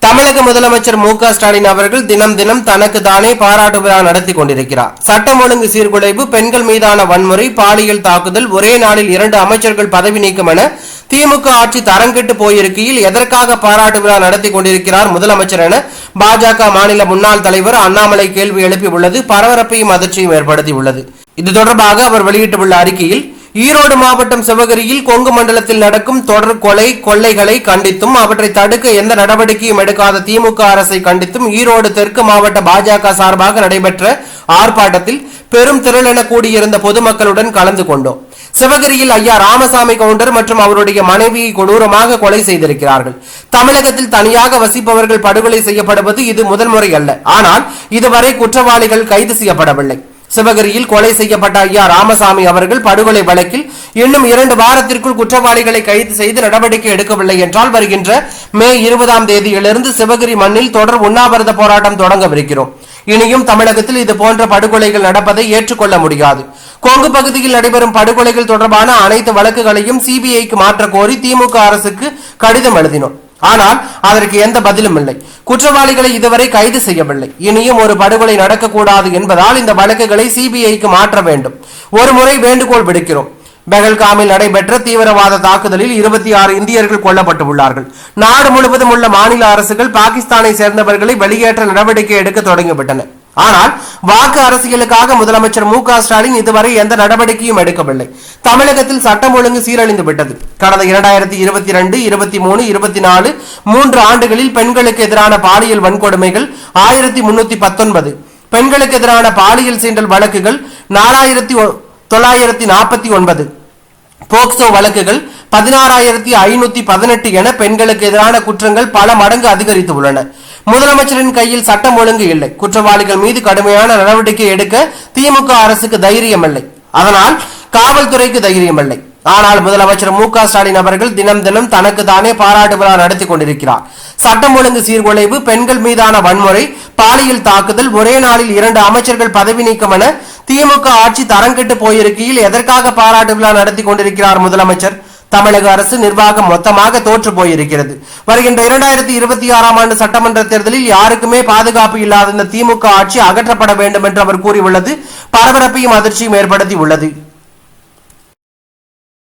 தமிழக முதலமைச்சர் மு.க.ஸ்டாலின் அவர்கள் தினம் தினம் தனக்கு தானே பாராட்டு விழா நடத்தி கொண்டிருக்கிறார். சட்டம் ஒழுங்கு சீர்குலைவு, பெண்கள் மீதான வன்முறை, பாலியல் தாக்குதல், ஒரே நாளில் 2 அமைச்சர்கள் பதவி நீக்கம் என திமுக ஆட்சி தரங்கெட்டு போயிருக்கையில் எதற்காக பாராட்டு விழா நடத்தி கொண்டிருக்கிறார் முதலமைச்சர் என பாஜக மாநில முன்னாள் தலைவர் அண்ணாமலை கேள்வி எழுப்பியுள்ளது பரபரப்பையும் அதிர்ச்சியும் ஏற்படுத்தியுள்ளது. இது தொடர்பாக அவர் வெளியிட்டுள்ள அறிக்கையில், ஈரோடு மாவட்டம் சிவகிரியில் கொங்கு மண்டலத்தில் நடக்கும் தொடர் கொலை கொள்ளைகளை கண்டித்தும் அவற்றை தடுக்க எந்த நடவடிக்கையும் எடுக்காத திமுக அரசை கண்டித்தும் ஈரோடு தெற்கு மாவட்ட பாஜக சார்பாக நடைபெற்ற ஆர்ப்பாட்டத்தில் பெரும் திரளென கூடியிருந்த பொதுமக்களுடன் கலந்து கொண்டோம். சிவகிரியில் ஐயா ராமசாமி கவுண்டர் மற்றும் அவருடைய மனைவியை கொடூரமாக கொலை செய்திருக்கிறார்கள். தமிழகத்தில் தனியாக வசிப்பவர்கள் படுகொலை செய்யப்படுவது இது முதல் முறை அல்ல. ஆனால் இதுவரை குற்றவாளிகள் கைது செய்யப்படவில்லை. சிவகிரியில் கொலை செய்யப்பட்ட ஐயா ராமசாமி அவர்கள் படுகொலை வழக்கில் இன்னும் 2 வாரத்திற்குள் குற்றவாளிகளை கைது செய்து நடவடிக்கை எடுக்கவில்லை என்றால் வருகின்ற மே 20ஆம் தேதியிலிருந்து சிவகிரி மண்ணில் தொடர் உண்ணாவிரத போராட்டம் தொடங்கவிருக்கிறோம். இனியும் தமிழகத்தில் இது போன்ற படுகொலைகள் நடப்பதை ஏற்றுக்கொள்ள முடியாது. கொங்கு பகுதியில் நடைபெறும் படுகொலைகள் தொடர்பான அனைத்து வழக்குகளையும் சிபிஐக்கு மாற்ற கோரி திமுக அரசுக்கு கடிதம் எழுதினோம். ஆனால் அதற்கு எந்த பதிலும் இல்லை. குற்றவாளிகளை இதுவரை கைது செய்யவில்லை. இனியும் ஒரு படுகொலை நடக்கக்கூடாது என்பதால் இந்த வழக்குகளை சிபிஐக்கு மாற்ற வேண்டும். ஒரு முறை வேண்டுகோள் விடுக்கிறோம். பெஹல்காமில் நடைபெற்ற தீவிரவாத தாக்குதலில் 26 இந்தியர்கள் கொல்லப்பட்டுள்ளார்கள். நாடு முழுவதும் உள்ள மாநில அரசுகள் பாகிஸ்தானை சேர்ந்தவர்களை வெளியேற்ற நடவடிக்கை எடுக்க தொடங்கிவிட்டன. ஆனால் வாக்கு அரசியலுக்காக முதலமைச்சர் மு.க.ஸ்டாலின் இதுவரை எந்த நடவடிக்கையும் எடுக்கவில்லை. தமிழகத்தில் சட்டம் ஒழுங்கு சீரழிந்து விட்டது. கடந்த 2022, 23, 24 3 ஆண்டுகளில் பெண்களுக்கு எதிரான பாலியல் வன்கொடுமைகள் 1319, பெண்களுக்கு எதிரான பாலியல் சீண்டல் வழக்குகள் 4949, போக்சோ வழக்குகள் 16518 என பெண்களுக்கு எதிரான குற்றங்கள் பல மடங்கு அதிகரித்து உள்ளன. முதலமைச்சரின் கையில் சட்டம் ஒழுங்கு இல்லை. குற்றவாளிகள் மீது கடுமையான நடவடிக்கை எடுக்க திமுக அரசுக்கு தைரியம் இல்லை. அதனால் காவல்துறைக்கு தைரியம் இல்லை. ஆனால் முதலமைச்சர் மு.க.ஸ்டாலின் அவர்கள் தினம் தினம் தனக்கு தானே பாராட்டு விழா நடத்தி கொண்டிருக்கிறார். சட்டம் ஒழுங்கு சீர்குலைவு, பெண்கள் மீதான வன்முறை, பாலியல் தாக்குதல், ஒரே நாளில் 2 அமைச்சர்கள் பதவி நீக்கம் என திமுக ஆட்சி தரங்கெட்டு போயிருக்கையில் எதற்காக பாராட்டு விழா நடத்தி கொண்டிருக்கிறார் முதலமைச்சர்? தமிழக அரசு நிர்வாகம் மொத்தமாக தோற்று போயிருக்கிறது. வருகின்ற 2026ஆம் ஆண்டு சட்டமன்ற தேர்தலில் யாருக்குமே பாதுகாப்பு இல்லாத இந்த திமுக ஆட்சி அகற்றப்பட வேண்டும் என்று அவர் கூறியுள்ளது பரபரப்பையும் அதிர்ச்சியும் ஏற்படுத்தி உள்ளது.